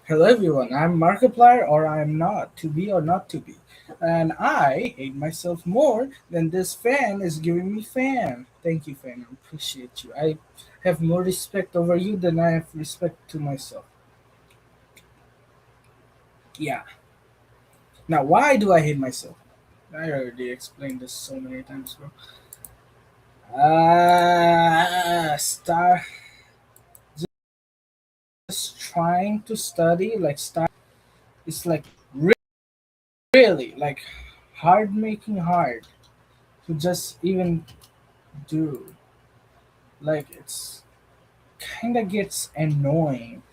Hello everyone, I'm Markiplier or I'm not, to be or not to be. And I hate myself more than this fan is giving me fan. Thank you, fan. I appreciate you. I have more respect over you than I have respect to myself. Yeah. Now, why do I hate myself? I already explained this so many times, bro. Start just trying to study, like, it's like really, like, hard making hard to just even do. Like it's kind of gets annoying.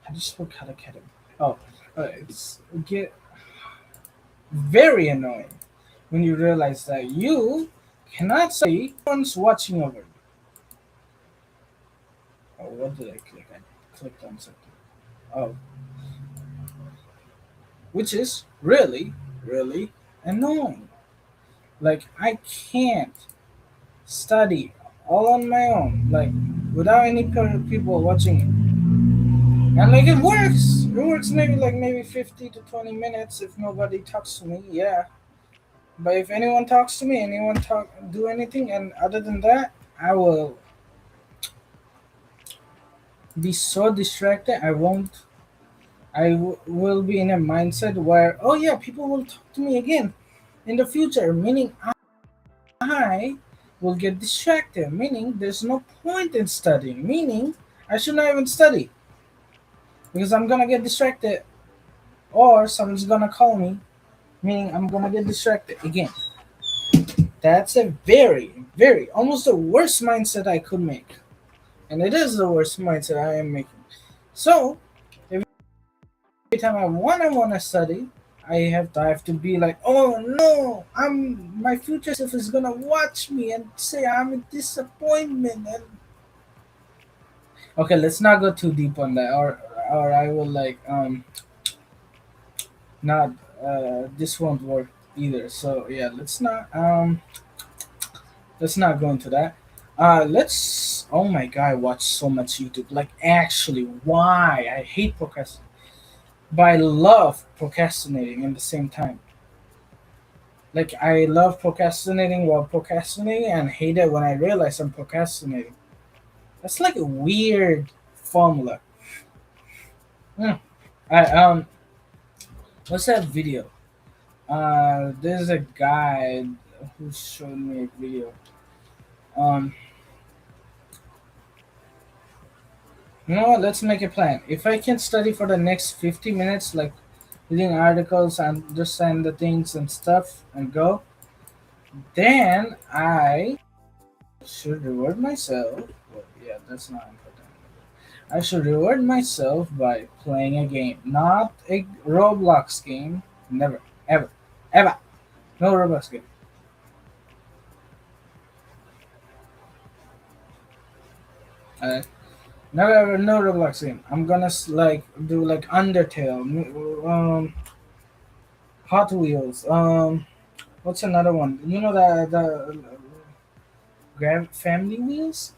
I just spoke how to get him. Oh, it's get very annoying when you realize that you cannot study. One's watching over you. Oh, what did I click? I clicked on something. Oh, which is really, really annoying. Like I can't study all on my own, like without any people watching it. And like it works. It works maybe 50 to 20 minutes if nobody talks to me. Yeah. But if anyone talks to me, anyone talk do anything and other than that, I will be so distracted. I will be in a mindset where oh yeah, people will talk to me again in the future, meaning I will get distracted, meaning there's no point in studying, meaning I should not even study because I'm gonna get distracted or someone's gonna call me, meaning I'm gonna get distracted again. That's a very, very, almost the worst mindset I could make. And it is the worst mindset I am making. So, every time I wanna study, I have to be like, oh no, my future self is gonna watch me and say I'm a disappointment and okay, let's not go too deep on that or I will like not this won't work either. So yeah, let's not go into that. Let's. Oh my god, I watch so much YouTube. Like, actually, why I hate procrastinating, but I love procrastinating at the same time. Like, I love procrastinating while procrastinating, and hate it when I realize I'm procrastinating. That's like a weird formula. Hmm. I what's that video? There's a guy who showed me a video. Um, You know what? Let's make a plan. If I can study for the next 50 minutes, like reading articles, understand the things and stuff, and go, then I should reward myself. Well, yeah, that's not important. I should reward myself by playing a game, not a Roblox game. Never, ever, ever. No Roblox game. Uh, Never ever, no Roblox game. I'm gonna like do like Undertale, Hot Wheels. What's another one? You know the family wheels?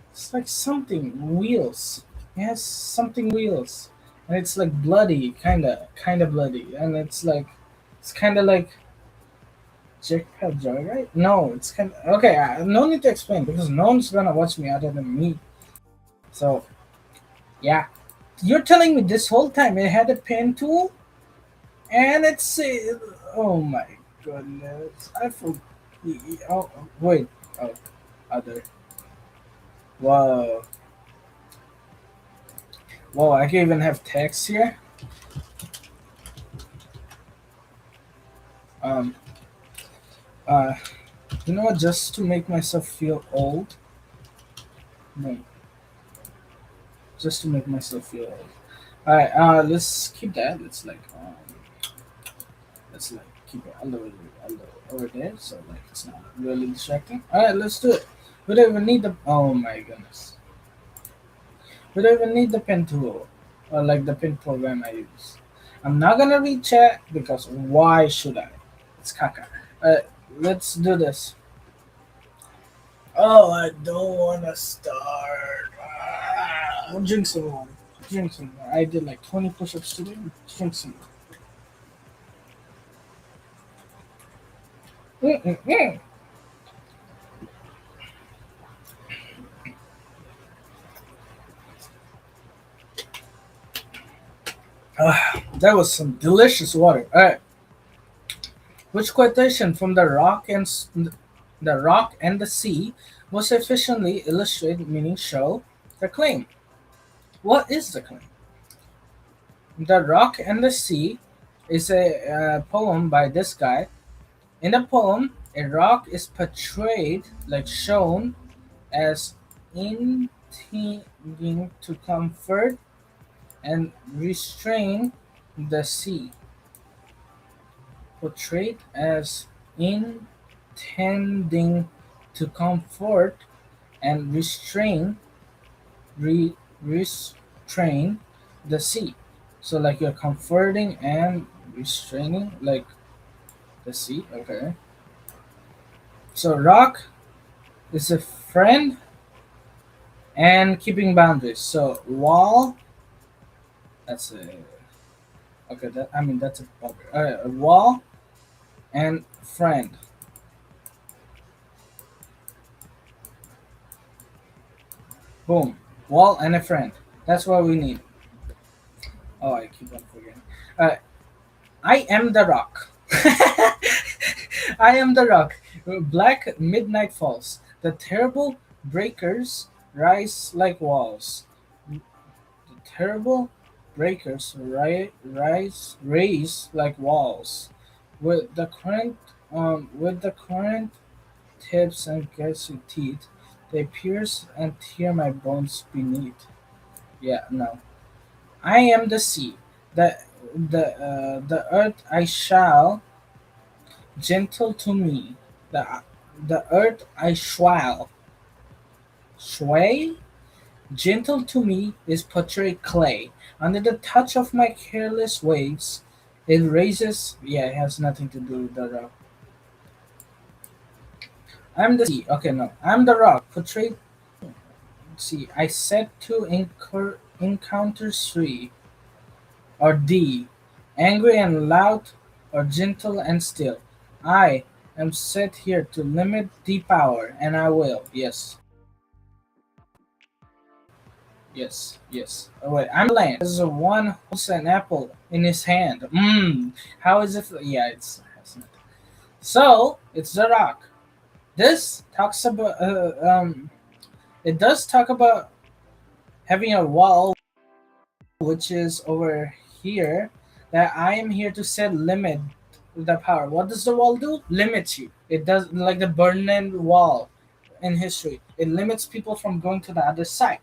It's like something wheels. It has something wheels, and it's like bloody, kind of bloody, and it's kind of like Jackpot Joyride. No, it's kind of okay. No need to explain because no one's gonna watch me other than me. So yeah, you're telling me this whole time it had a pen tool, and oh my goodness, I forgot. Oh wait, oh other. Whoa. Whoa, I can even have text here. Um, uh, you know what? Just to make myself feel old. No, just to make myself feel old. All right. Let's keep that. Let's keep it a little over there, so like it's not really distracting. All right, let's do it. We don't even need the. Oh my goodness. We don't even need the pen tool, or like the pen program I use. I'm not gonna read chat because why should I? It's caca. Uh, let's do this. Oh, I don't want to start. I'll drink some water. drink some more. I did like 20 push-ups today. Drink some more. Mm-mm-mm. That was some delicious water. All right. Which quotation from the rock and the sea most efficiently illustrate, meaning show, the claim? What is the claim? The Rock and the Sea is a poem by this guy. In the poem, a rock is portrayed, like shown, as intending to comfort and restrain the sea. Portrayed as intending to comfort and re, restrain the sea. So like you're comforting and restraining like the sea. Okay. So rock is a friend and keeping boundaries. So wall, that's a okay. That I mean that's a bugger. A wall and friend. Boom. Wall and a friend. That's what we need. Oh, I keep on forgetting. Uh, I am the rock. I am the rock. Black midnight falls. The terrible breakers rise like walls. The terrible breakers raise like walls. With the current tips and gets teeth, they pierce and tear my bones beneath. Yeah, no. I am the sea. The the earth I shall gentle to me. The the earth I shall sway gentle to me is portrayed clay. Under the touch of my careless waves, it raises. Yeah, it has nothing to do with the rock. I'm the sea. Okay, no, I'm the rock portrayed. See, I set to encounter three or D, angry and loud, or gentle and still. I am set here to limit the power, and I will. Yes, yes, yes. Oh, wait, I'm the land. This is the one who holds an apple in his hand. Mmm, how is it? Yeah, it's not. So, it's the rock. This talks about, it does talk about having a wall, which is over here, that I am here to set limit the power. What does the wall do? Limits you. It does like the Berlin Wall in history. It limits people from going to the other side.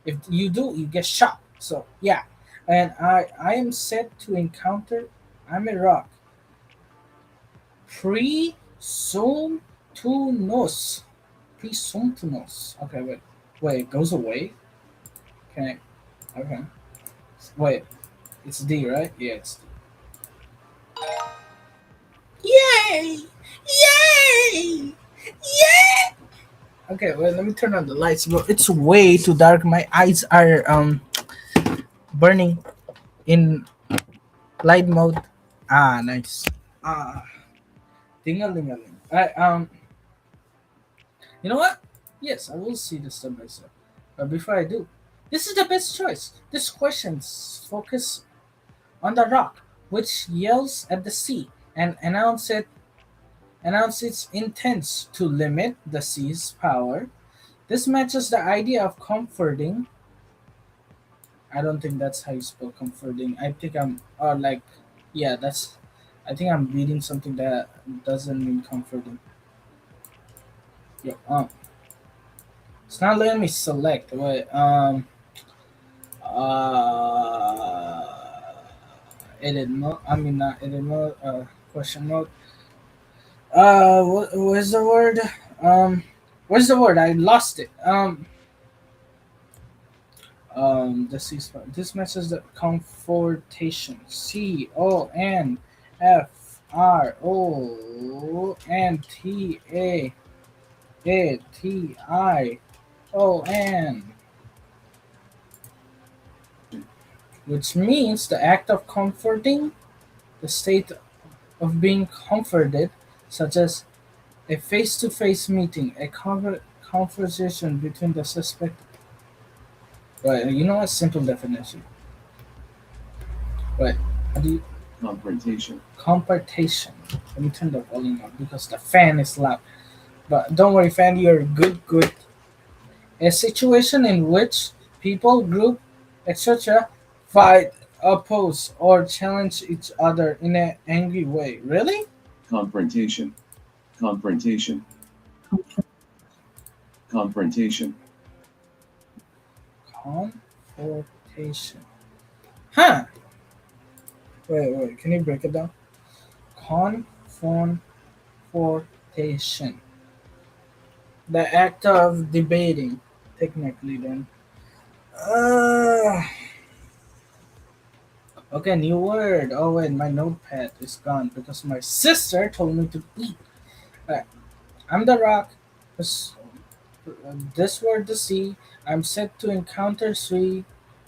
If you do, you get shot. So yeah, and I am set to encounter. I'm a rock. Presumptuous. Presumptuous. Okay, wait. Wait, it goes away. Can I? Okay. Wait, it's D, right? Yeah, it's D. Yay! Yay! Yay! Okay, well, let me turn on the lights, bro. It's way too dark. My eyes are burning in light mode. Ah, nice. Ah, ding a ling a ling. You know what? Yes, I will see this step by step. But before I do, this is the best choice. This questions focus on the rock, which yells at the sea and announce its intents to limit the sea's power. This matches the idea of comforting. I don't think that's how you spell comforting. I think I'm, or like, yeah, that's. I think I'm reading something that doesn't mean comforting. Yeah, it's not letting me select. Wait, uh, edit mode. I mean, not edit mode. Question mode. Where's the word? Um, where's the word? I lost it. This message the confortation. CONFRONTATION. which means the act of comforting, the state of being comforted, such as a face-to-face meeting, a conversation between the suspect. Right, you know a simple definition. Right, how do you confrontation, compartation? Let me turn the volume up because the fan is loud. But don't worry, fan, you're good, good. A situation in which people, group, etc., fight, oppose, or challenge each other in an angry way. Really? confrontation, confrontation, confrontation, Confrontation. Huh? Wait. Can you break it down? Confrontation. The act of debating, technically, then. Uh, okay, new word. Oh, wait, my notepad is gone because my sister told me to eat. Uh, I'm the rock. This, this word, the sea. I'm set to encounter sea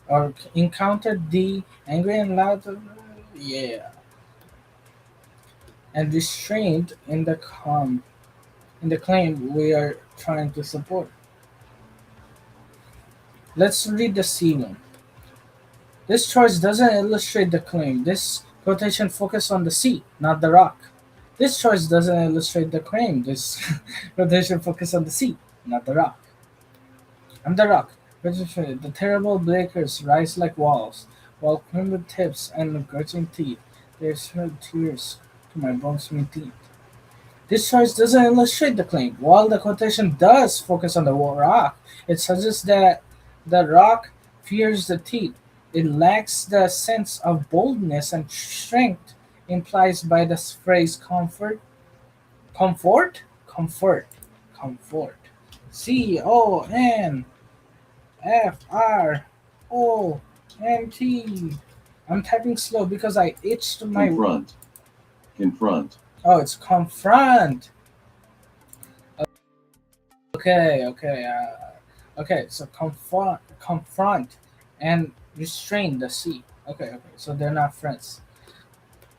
or encounter the angry and loud. Yeah, and restrained in the calm. In the claim we are trying to support. Let's read the C one. This choice doesn't illustrate the claim. This quotation focuses on the sea, not the rock. This choice doesn't illustrate the claim. This quotation focuses on the sea, not the rock. I'm the rock. The terrible breakers rise like walls, while primitive tips and grudging teeth. They shed tears to my bones me teeth. This choice doesn't illustrate the claim. While the quotation does focus on the rock, it suggests that the rock fears the teeth. It lacks the sense of boldness and strength implied by the phrase comfort, comfort. CONFRONT. I'm typing slow because I itched my. confront, confront, Oh, it's confront. Okay. Okay. So confront, and restrain the C. Okay. So they're not friends.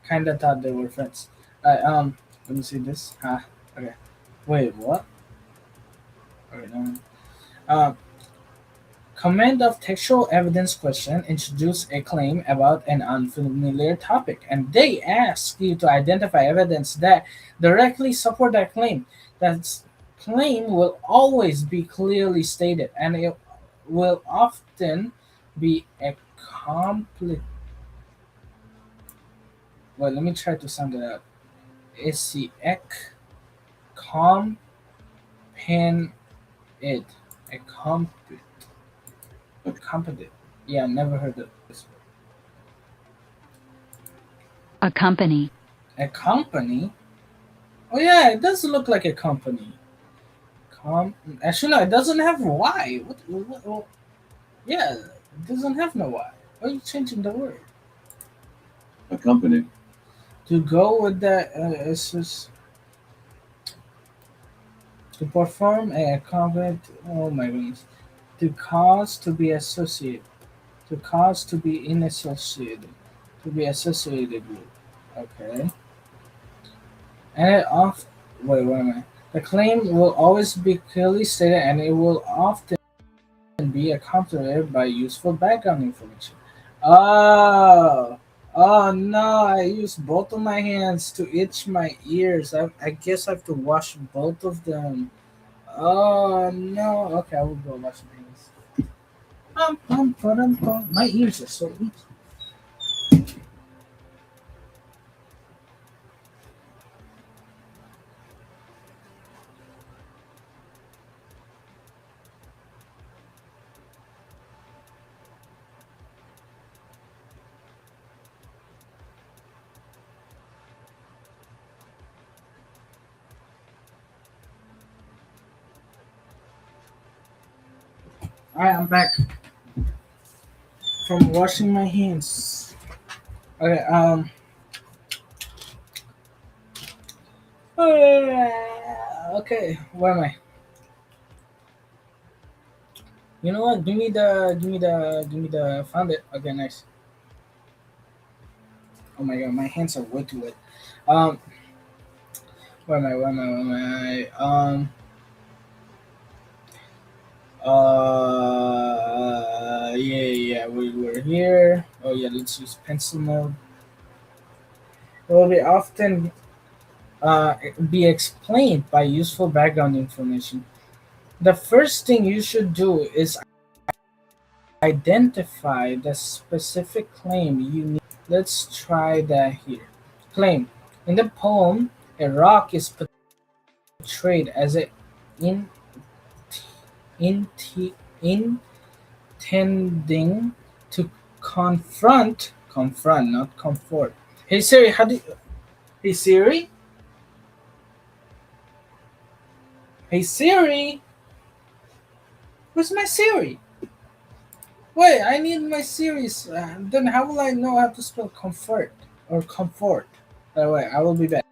Kinda thought they were friends. Let me see this. Okay. Wait, what? Okay, no. Um, Command of textual evidence question introduce a claim about an unfamiliar topic, and they ask you to identify evidence that directly support that claim. That claim will always be clearly stated, and it will often be a complete. Well, let me try to sound it out. It's the compen it a competent. Yeah, never heard of this. A company. A company? Oh yeah, it does look like a company. Actually, no, it doesn't have Y. What? Yeah, it doesn't have no Y. Why are you changing the word? accompany, To go with that, it's just to perform a combat. Oh my goodness. To cause to be associated. To cause to be in associated. To be associated with. Okay. And it off. Wait a minute. The claim will always be clearly stated, and it will often be accompanied by useful background information. Oh, oh no! I used both of my hands to itch my ears. I guess I have to wash both of them. Oh no! Okay, I will go wash my hands. My ears are so itchy. All right, I'm back from washing my hands. Okay, okay, where am I? You know what? Give me the. Found it. Okay, nice. Oh my god, my hands are way too wet. Um, where am I? Where am I? Where am I? Yeah, we're here. Oh yeah, let's use pencil mode. It will be often be explained by useful background information. The first thing you should do is identify the specific claim you need. Let's try that here. Claim. In the poem, a rock is portrayed as a in, in, intending to confront, not comfort. Hey Siri, hey Siri? Hey Siri? Where's my Siri? Wait, I need my series. Then how will I know how to spell comfort or comfort? By the way, I will be back.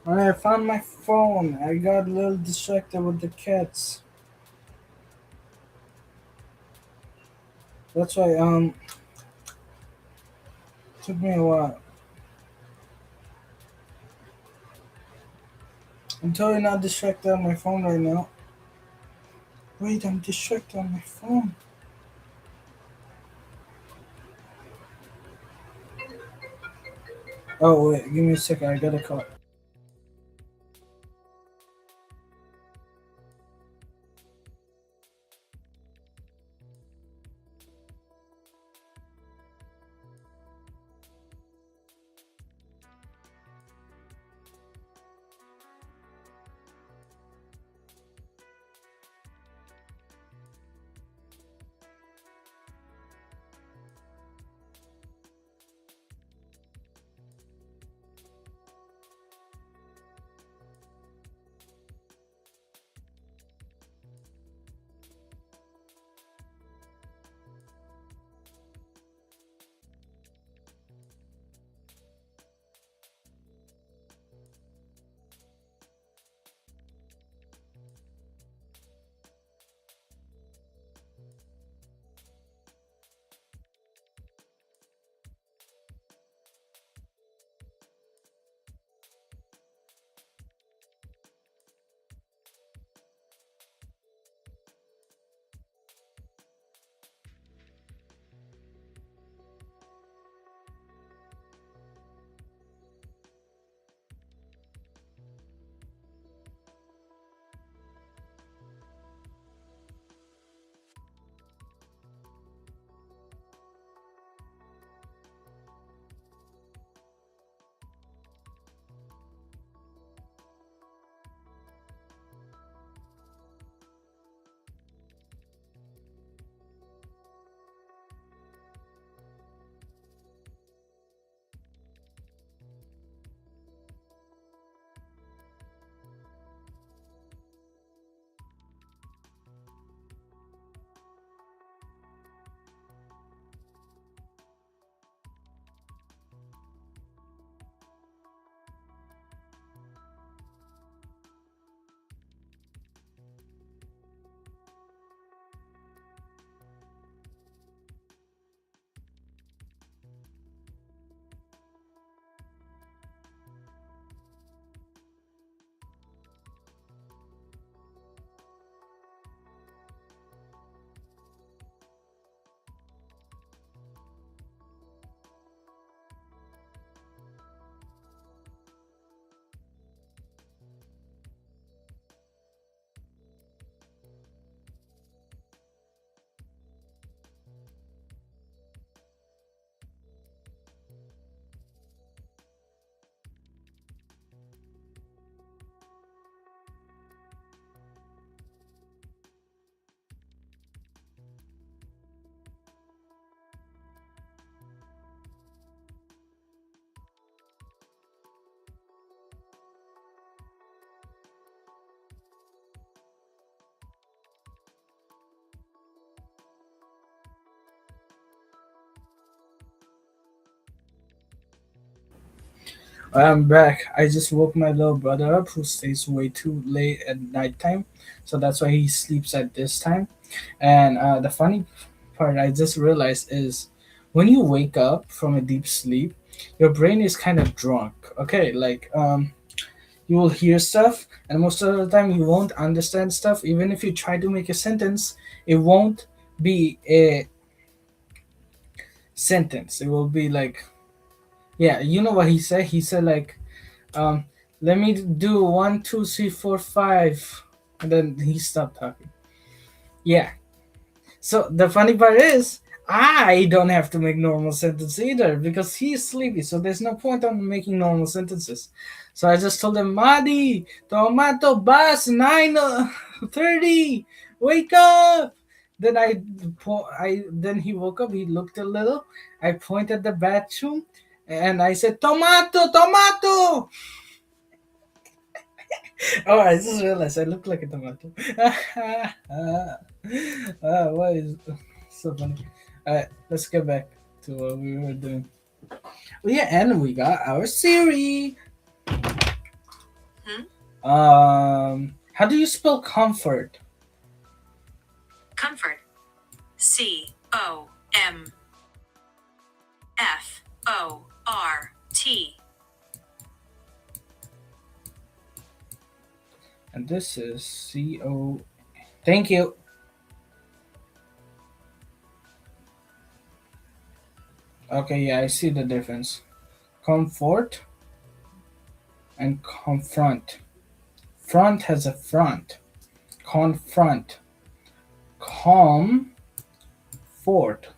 Alright, I found my phone. I got a little distracted with the cats. That's why took me a while. I'm totally not distracted on my phone right now. Wait, I'm distracted on my phone. Oh wait, give me a second. I got a call. I'm back. I just woke my little brother up who stays way too late at nighttime. So that's why he sleeps at this time. And the funny part I just realized is when you wake up from a deep sleep, your brain is kind of drunk. Okay, like you will hear stuff, and most of the time you won't understand stuff. Even if you try to make a sentence, it won't be a sentence. It will be like, yeah, you know what he said? He said like, um, let me do 1, 2, 3, 4, 5, and then he stopped talking. Yeah. So the funny part is, I don't have to make normal sentence either because he's sleepy. So there's no point on making normal sentences. So I just told him, Madi, tomato bus 9:30, wake up. Then then he woke up. He looked a little. I pointed at the bathroom, and I said, tomato, tomato. Oh, I just realized I look like a tomato. What is so funny? Alright, let's get back to what we were doing. Well, yeah, and we got our Siri. How do you spell comfort? Comfort. COMFORT. And this is CO. Thank you. Okay, yeah, I see the difference. Comfort and confront. Front has a front. Confront. Calm. Fort.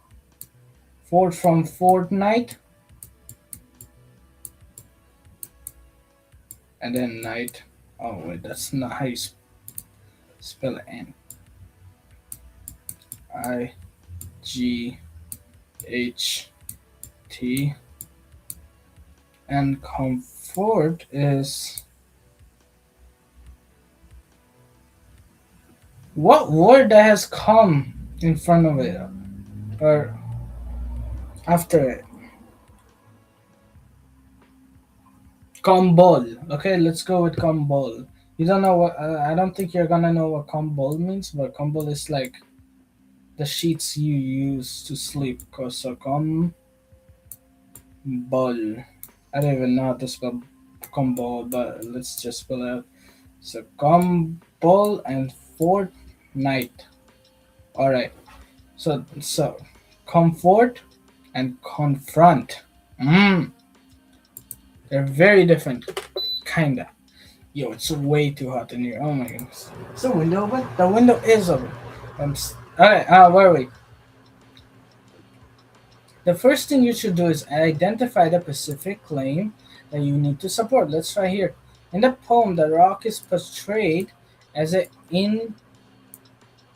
Fort from Fortnite. And then night. Oh wait, that's not how you spell it. N-I-G-H-T. And comfort is, what word that has come in front of it or after it? Combol. Okay, let's go with combol. You don't know what? I don't think you're gonna know what combol means, but combol is like the sheets you use to sleep. So combol. I don't even know how to spell combol, but let's just spell it out. So combol and Fortnite. All right. So comfort and confront. They're very different, kinda. Yo, it's way too hot in here. Oh my goodness. Is the window open? The window is open. Alright, where are we? The first thing you should do is identify the specific claim that you need to support. Let's try here. In the poem, the rock is portrayed as a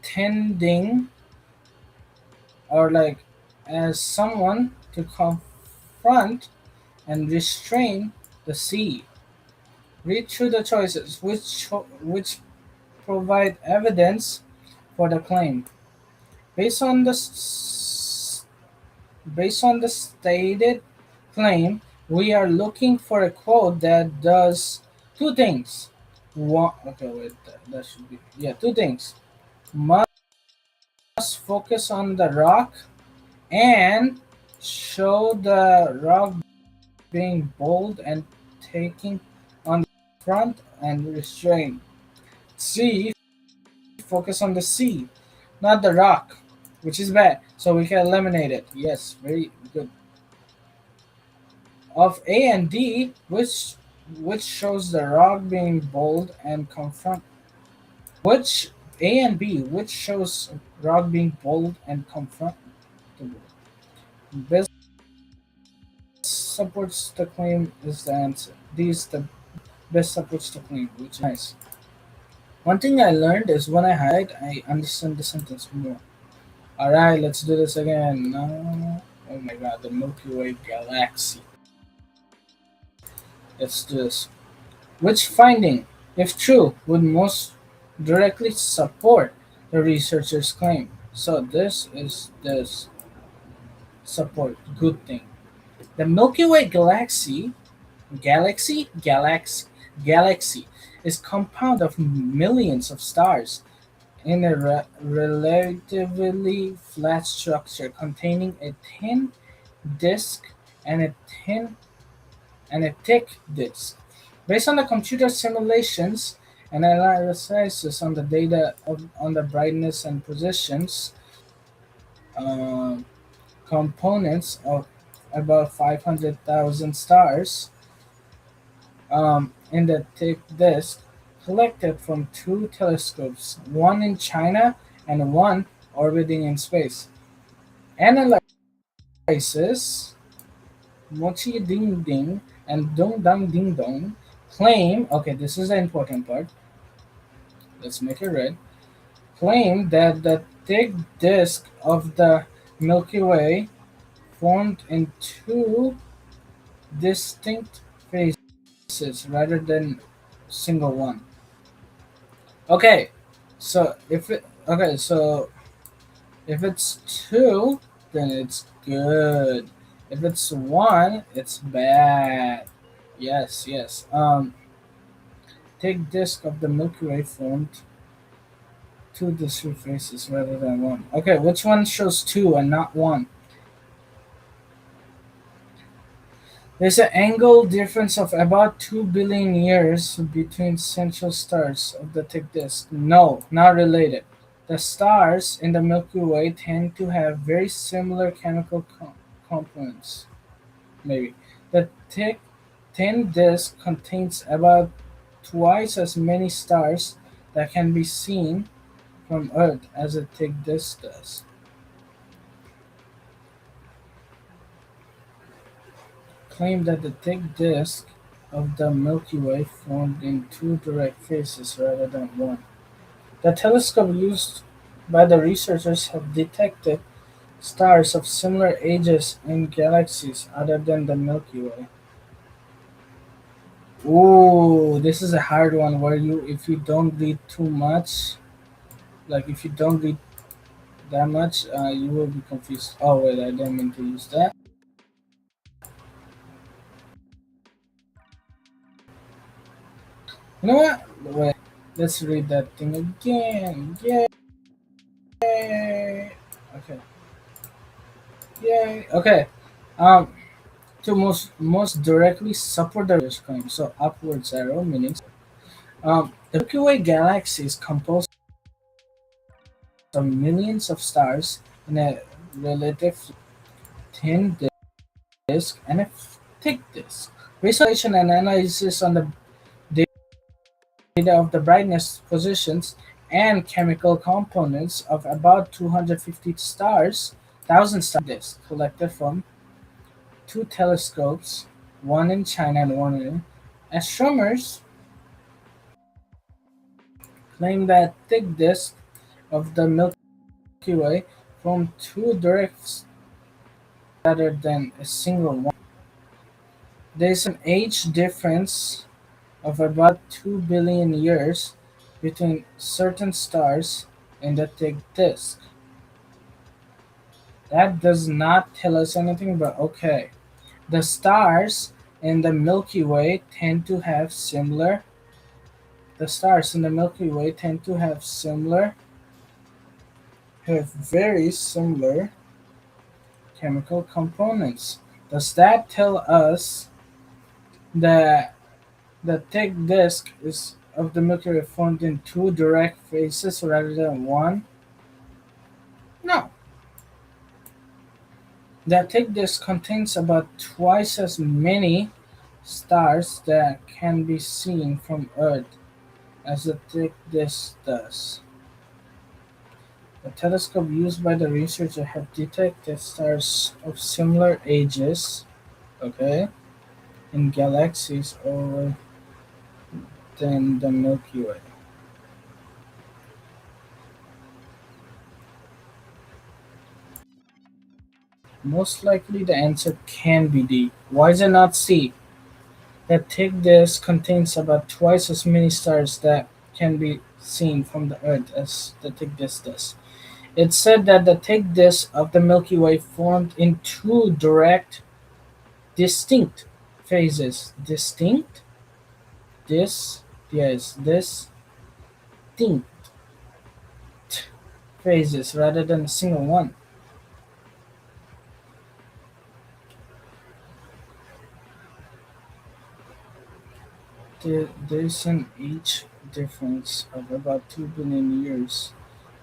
intending or like as someone to confront and restrain the sea. Read through the choices which provide evidence for the claim. Based on the based on the stated claim, we are looking for a quote that does two things. One, okay, wait, that should be, yeah, two things. Must focus on the rock and show the rock being bold and taking on the front and restrained. C, focus on the sea, not the rock, which is bad. So we can eliminate it. Yes, very good. Of A and D, which shows the rock being bold and confront. Which A and B, which shows rock being bold and confrontable. Best supports the claim is the answer. D is the best supports the claim, which is nice. One thing I learned is when I highlight, I understand the sentence more. Alright, let's do this again. Oh my god, the Milky Way galaxy. Let's do this. Which finding, if true, would most directly support the researcher's claim? So this is support, good thing. The Milky Way galaxy Galaxy is compound of millions of stars in a relatively flat structure containing a thin disk and a thin and a thick disk. Based on the computer simulations and analysis on the data on the brightness and positions uh, components of about 500,000 stars in the thick disk collected from two telescopes, one in China and one orbiting in space. Analysis Mochi Ding Ding and Dong Dang Ding Dong claim, okay, this is the important part, let's make it red, claim that the thick disk of the Milky Way formed in two distinct phases rather than single one. Okay, so if it's two, then it's good. If it's one, it's bad. Yes, yes. Thick disk of the Milky Way formed two discrete faces rather than one. Okay, which one shows two and not one? There's an angle difference of about 2 billion years between central stars of the thick disk. No, not related. The stars in the Milky Way tend to have very similar chemical components. Maybe. The thin disk contains about twice as many stars that can be seen from Earth as a thick disk does. Claim that the thick disk of the Milky Way formed in two direct phases rather than one. The telescope used by the researchers have detected stars of similar ages in galaxies other than the Milky Way. Ooh, this is a hard one where if you don't read too much, like if you don't read that much, you will be confused. Oh wait, I didn't mean to use that. You know what? Wait, let's read that thing again. Yay! Okay. Yay! Okay. Um, to most directly support the research claim, so upwards arrow meaning the Milky Way galaxy is composed of millions of stars in a relatively thin disk and a thick disk. Research and analysis on the data of the brightness, positions, and chemical components of about 250 stars, thousand star disks collected from two telescopes, one in China and one in astronomers claim that thick disk of the Milky Way from two direct rather than a single one. There is an age difference of about 2 billion years between certain stars in the thick disk. That does not tell us anything, but okay. The stars in the Milky Way tend to have similar the stars in the Milky Way tend to have very similar chemical components. Does that tell us that the thick disk is of the Milky Way formed in two direct phases rather than one? No. The thick disk contains about twice as many stars that can be seen from Earth as the thick disk does. The telescope used by the researcher have detected stars of similar ages, okay, in galaxies older than the Milky Way. Most likely the answer can be D. Why is it not C? The thick disk contains about twice as many stars that can be seen from the Earth as the thick disk does. It's said that the thick disk of the Milky Way formed in two direct, distinct phases. Distinct, this, yes, distinct phases rather than a single one. There's an age difference of about 2 billion years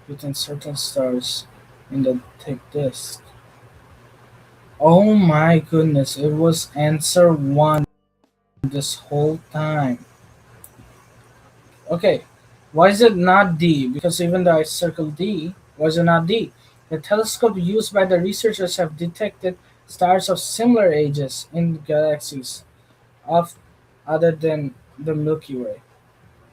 between certain stars in the thick disk. Oh my goodness, it was answer 1 this whole time. Okay, why is it not D? Because even though I circled D, why is it not D? The telescope used by the researchers have detected stars of similar ages in galaxies of other than the Milky Way.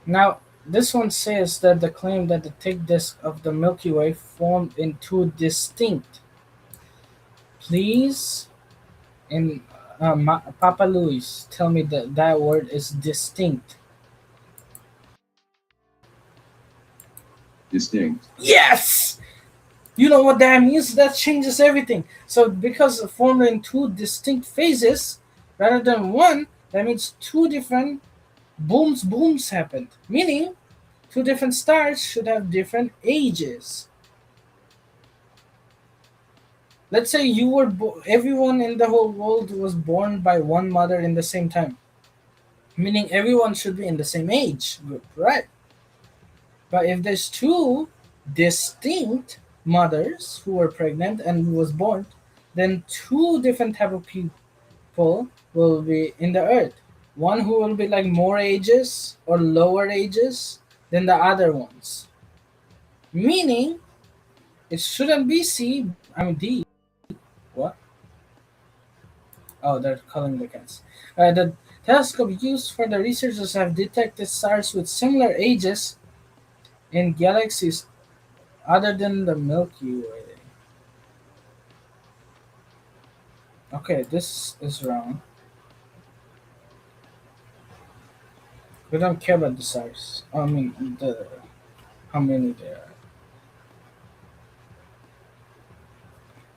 Now, this one says that the claim that the thick disk of the Milky Way formed in two distinct. Please, in Papa Louis, tell me that that word is distinct. distinct, Yes! You know what that means? That changes everything. So, because it formed in two distinct phases rather than one, that means two different booms happened. Meaning, two different stars should have different ages. Let's say everyone in the whole world was born by one mother in the same time, meaning everyone should be in the same age group, right? But if there's two distinct mothers who were pregnant and who was born, then two different type of people will be in the earth. One who will be like more ages or lower ages than the other ones. Meaning it shouldn't be C, I mean D. What? Oh, they're calling the cats. The telescope used for the researchers have detected stars with similar ages in galaxies other than the Milky Way. Okay, this is wrong. We don't care about the stars. I mean, the how many there are.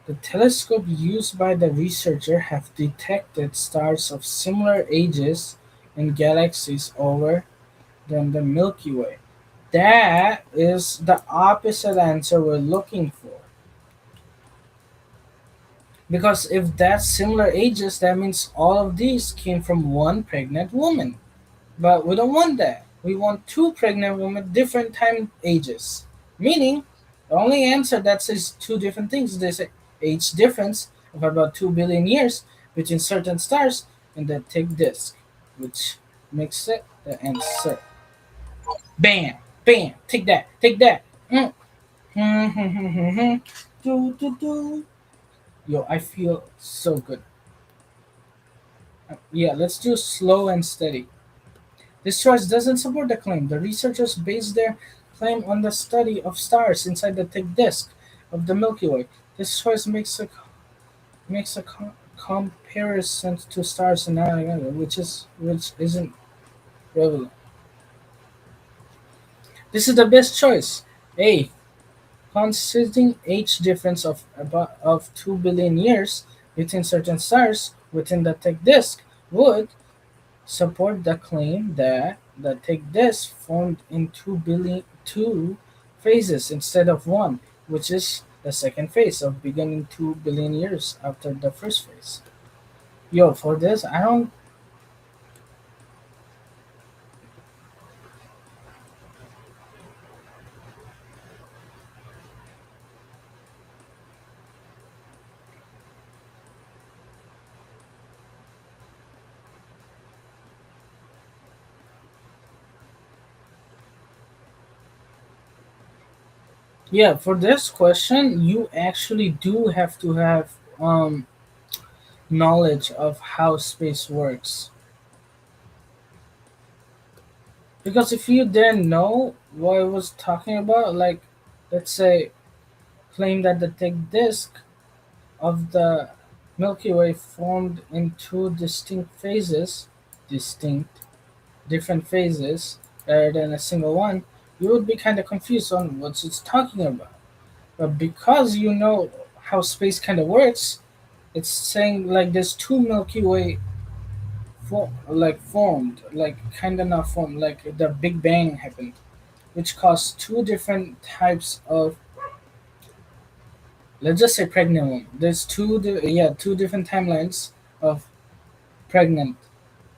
The telescope used by the researcher have detected stars of similar ages in galaxies over than the Milky Way. That is the opposite answer we're looking for. Because if that's similar ages, that means all of these came from one pregnant woman. But we don't want that. We want two pregnant women, different time ages. Meaning, the only answer that says two different things, there's a age difference of about 2 billion years between certain stars in the thick disk, which makes it the answer. Bam! Bam! Take that! Mm. do, do, do. Yo, I feel so good. Yeah, let's do slow and steady. This choice doesn't support the claim. The researchers based their claim on the study of stars inside the thick disk of the Milky Way. This choice makes a comparison to stars in another, which isn't relevant. This is the best choice. A. Considering age difference of 2 billion years between certain stars within the thick disk would support the claim that the thick disk formed in two phases instead of one, which is the second phase of beginning 2 billion years after the first phase. Yo, for this, I don't. Yeah, for this question, you actually do have to have knowledge of how space works. Because if you didn't know what I was talking about, like, let's say, claim that the thick disk of the Milky Way formed in two distinct, different phases, rather than a single one, you would be kind of confused on what it's talking about. But because you know how space kind of works, it's saying like there's two Milky Way formed, like kind of not formed, like the Big Bang happened, which caused two different types of, let's just say, pregnant women. There's two different timelines of pregnant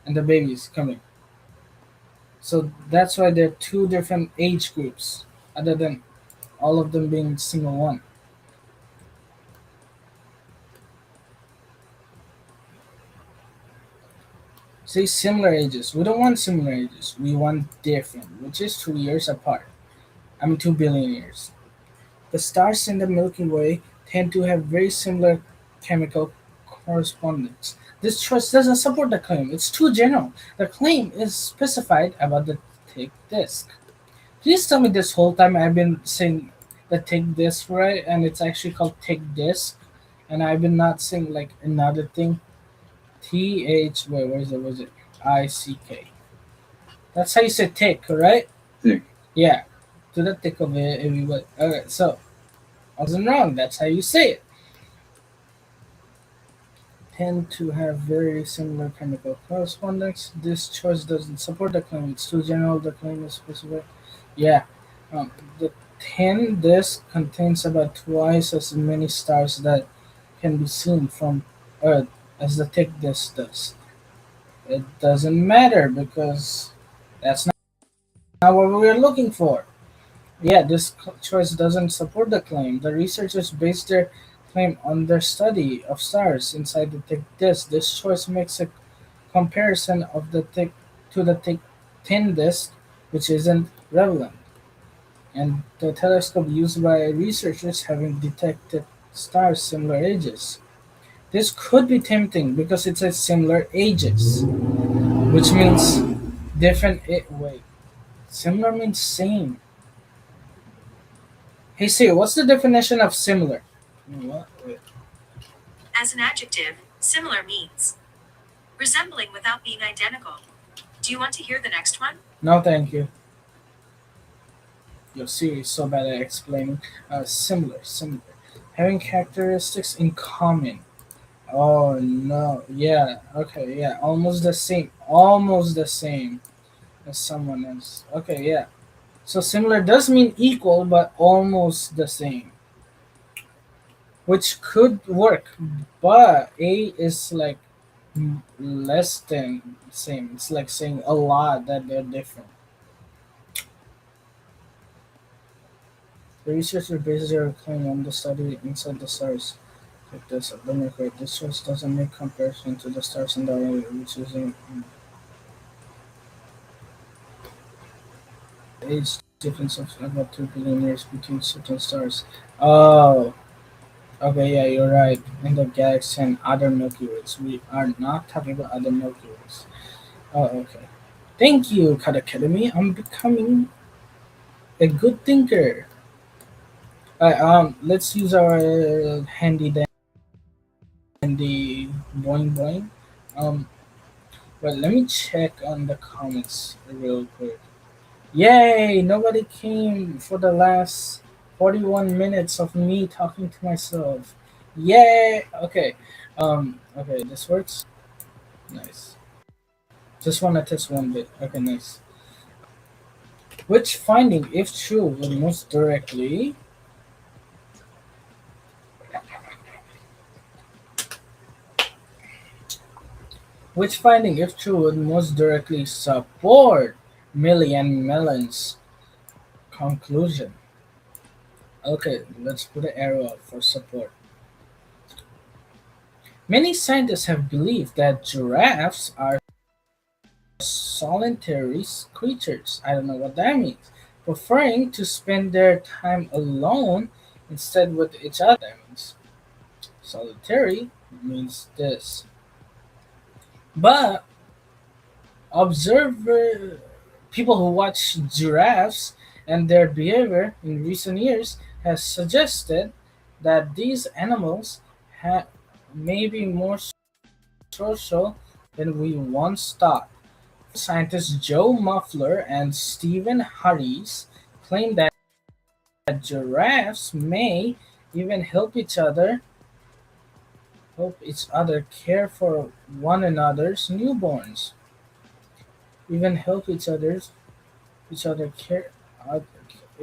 and the babies coming. So that's why there are two different age groups, other than all of them being single one. Say similar ages. We don't want similar ages. We want different, which is 2 years apart. I mean, 2 billion years. The stars in the Milky Way tend to have very similar chemical correspondence. This choice doesn't support the claim. It's too general. The claim is specified about the thick disk. Please tell me this whole time I've been saying the thick disk right, and it's actually called thick disk, and I've been not saying like another thing. Wait, where is it? Was it ICK? That's how you say thick, right? thick, Yeah. To the thick of it, everybody. Okay, so I wasn't wrong. That's how you say it. Tend to have very similar chemical correspondence. This choice doesn't support the claim. It's too general. The claim is specific. Yeah. The thin disk contains about twice as many stars that can be seen from Earth as the thick disk does. It doesn't matter because that's not what we were looking for. Yeah, this choice doesn't support the claim. The researchers based their claim on their study of stars inside the thick disk. This choice makes a comparison of the thick to the thin disk, which isn't relevant. And the telescope used by researchers having detected stars similar ages. This could be tempting because it says similar ages, which means wait, similar means same. Hey Siri, what's the definition of similar? What? Wait. As an adjective, similar means resembling without being identical. Do you want to hear the next one? No, thank you. Your Siri is so bad at explaining. Similar. Having characteristics in common. Oh no, yeah, okay, yeah, almost the same as someone else. Okay, yeah. So similar does mean equal, but almost the same, which could work, but A is like less than same. It's like saying a lot that they're different. The researcher bases their claim on the study inside the stars. Like this, let me correct. This source doesn't make comparison to the stars in the area, which is in age difference of about 2 billion years between certain stars. Oh, okay, yeah, you're right. In the galaxy and other Milky Ways, we are not talking about other Milky Ways. Oh, okay. Thank you, Khan Academy. I'm becoming a good thinker. Let's use our handy boing boing. Um, but let me check on the comments real quick. Yay! Nobody came for the last 41 minutes of me talking to myself. Yay! Okay. Okay, this works. Nice. Just wanna test one bit. Okay, nice. Which finding, if true, would most directly which finding, if true, would most directly support Millie and Mellon's conclusion? Okay, let's put an arrow up for support. Many scientists have believed that giraffes are solitary creatures. I don't know what that means. Preferring to spend their time alone instead with each other. That means solitary means this. But observer people who watch giraffes and their behavior in recent years has suggested that these animals may be more social than we once thought. Scientists Joe Muffler and Stephen Harris claim that giraffes may even help each other help each other care for one another's newborns. Even help each other care uh,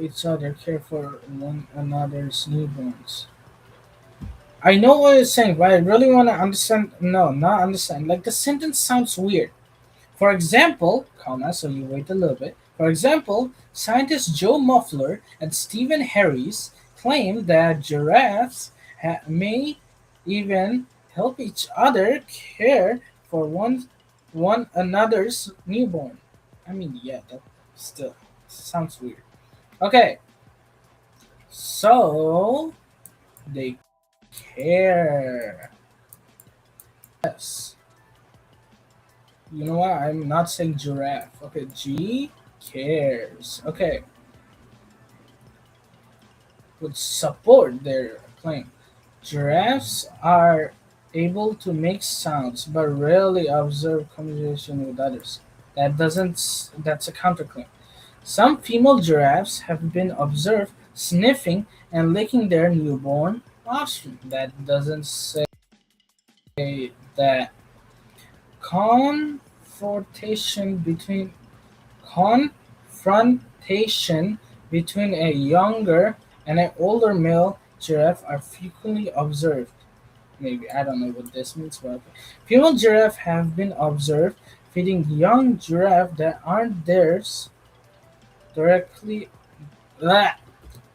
each other care for one another's newborns. I know what you're saying, but I really want to understand. No, not understand. Like the sentence sounds weird. For example, comma, so you wait a little bit. For example, scientists Joe Muffler and Stephen Harris claim that giraffes may even help each other care for one another's newborn. I mean, yeah, that still sounds weird. Okay, so they care. Yes. You know what? I'm not saying giraffe. Okay, G cares. Okay, would support their claim. Giraffes are able to make sounds but rarely observe communication with others. That's a counterclaim. Some female giraffes have been observed sniffing and licking their newborn offspring. That doesn't say that. Confrontation between confrontation between a younger and an older male giraffe are frequently observed. Maybe I don't know what this means, but okay. Female giraffe have been observed feeding young giraffe that aren't theirs directly. Ah,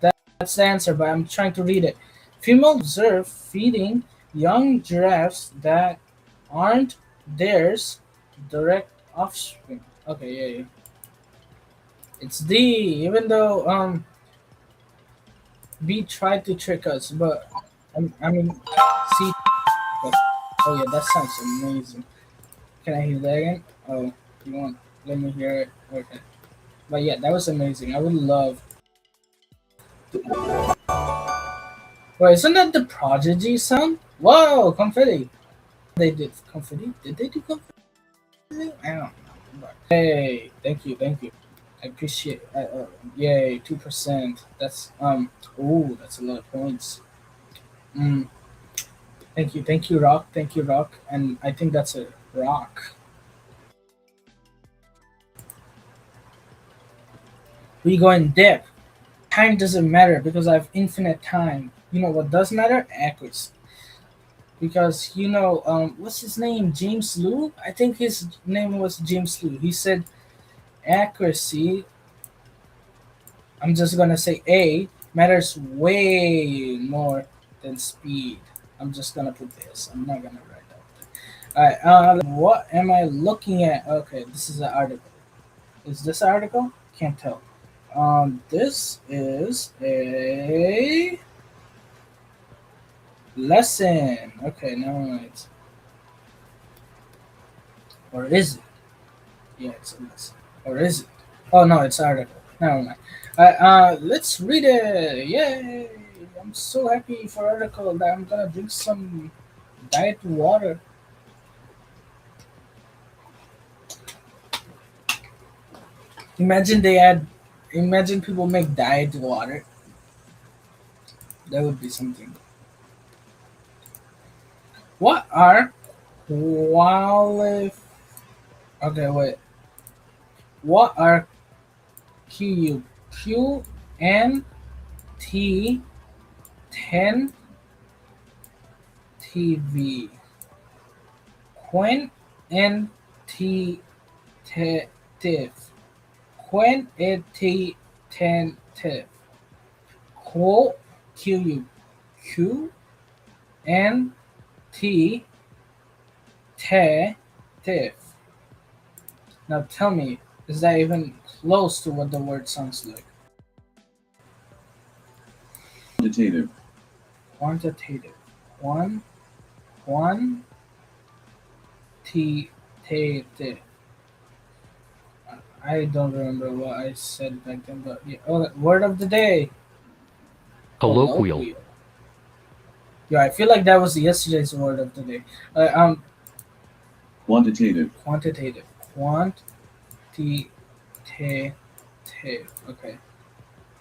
that's the answer, but I'm trying to read it. Female observed feeding young giraffes that aren't theirs direct offspring. Okay, yeah, yeah. It's D. Even though B tried to trick us, but I mean C. But, oh yeah, that sounds amazing. Can I hear that again? Oh, you want? Let me hear it. Okay. But yeah, that was amazing. I would love. Wait, isn't that the Prodigy sound? Whoa, confetti! They did confetti. Did they do confetti? I don't know. But, hey, thank you, thank you. I appreciate. Yay, 2%. That's Oh, that's a lot of points. Mm, thank you, Rock. Thank you, Rock. And I think that's a rock. We go in depth. Time doesn't matter because I have infinite time. You know what does matter? Accuracy. Because what's his name? James Liu. I think his name was James Liu. He said accuracy. I'm just gonna say A matters way more than speed. I'm just gonna put this. I'm not gonna write that. Alright, what am I looking at? Okay, this is an article. Is this an article? Can't tell. This is a lesson. Okay, never mind. Or is it? Yeah, it's a lesson. Or is it? Oh no, it's an article. Never mind. Let's read it. Yay! I'm so happy for article that I'm gonna drink some diet water. Imagine they add. Imagine people make diet water. That would be something. What are qualif? Okay, wait. What are Q N T 10 TV? Quantitative. Quantitative. Quo Q Q N T Tive. Now tell me, is that even close to what the word sounds like? Quantitative. Quantitative. Quantitative. I don't remember what I said back then, but yeah. Oh, word of the day. Colloquial. Yeah, I feel like that was yesterday's word of the day. Quantitative. Quantitative. Quantitative. Okay.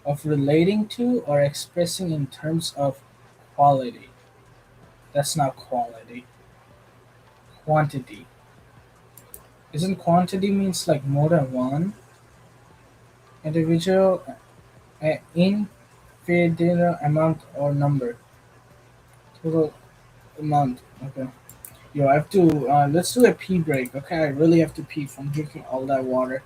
Of relating to or expressing in terms of quality. That's not quality. Quantity. Isn't quantity means like more than one individual, infinite amount or number? Total amount. Okay. Yo, I have to. Let's do a pee break. Okay, I really have to pee from drinking all that water.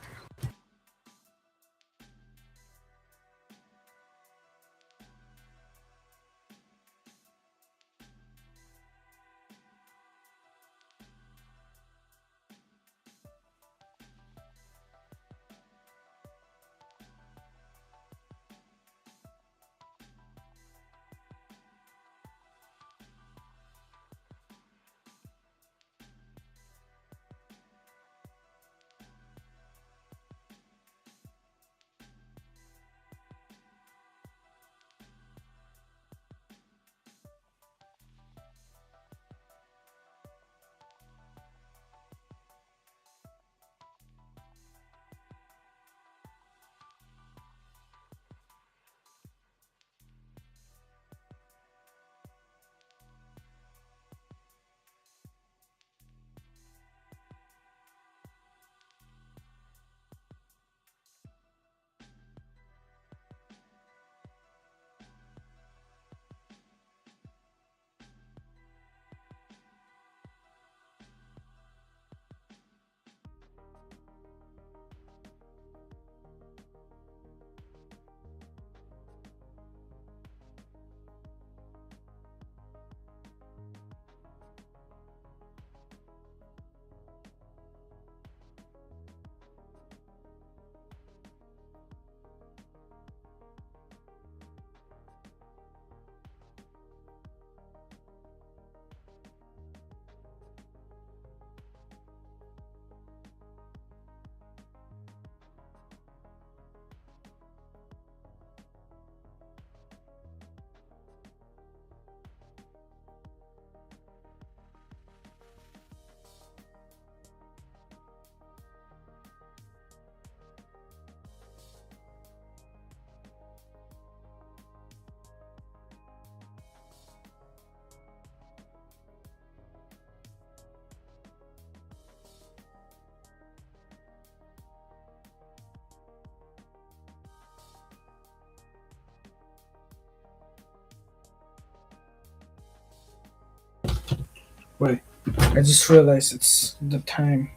Wait, I just realized it's the time.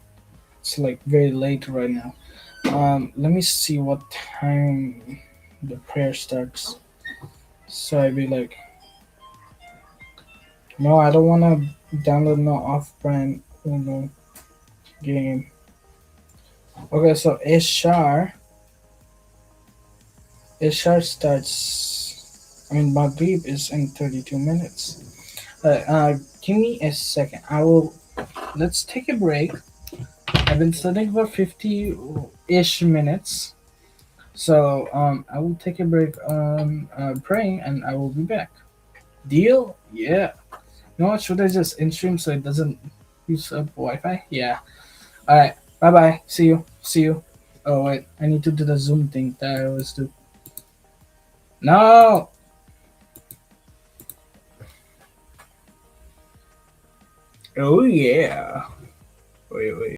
It's like very late right now. Let me see what time the prayer starts. So I'd be like, no, I don't want to download no off-brand Uno game. Okay, so Ishar starts. I mean, Maghrib is in 32 minutes. Give me a second. I will. Let's take a break. I've been studying for 50-ish minutes. So I will take a break on praying and I will be back. Deal? Yeah. You know what? Should I just in stream so it doesn't use up Wi Fi? Yeah. Alright. Bye bye. See you. See you. Oh, wait. I need to do the Zoom thing that I always do. No! Oh, yeah. Wait, wait.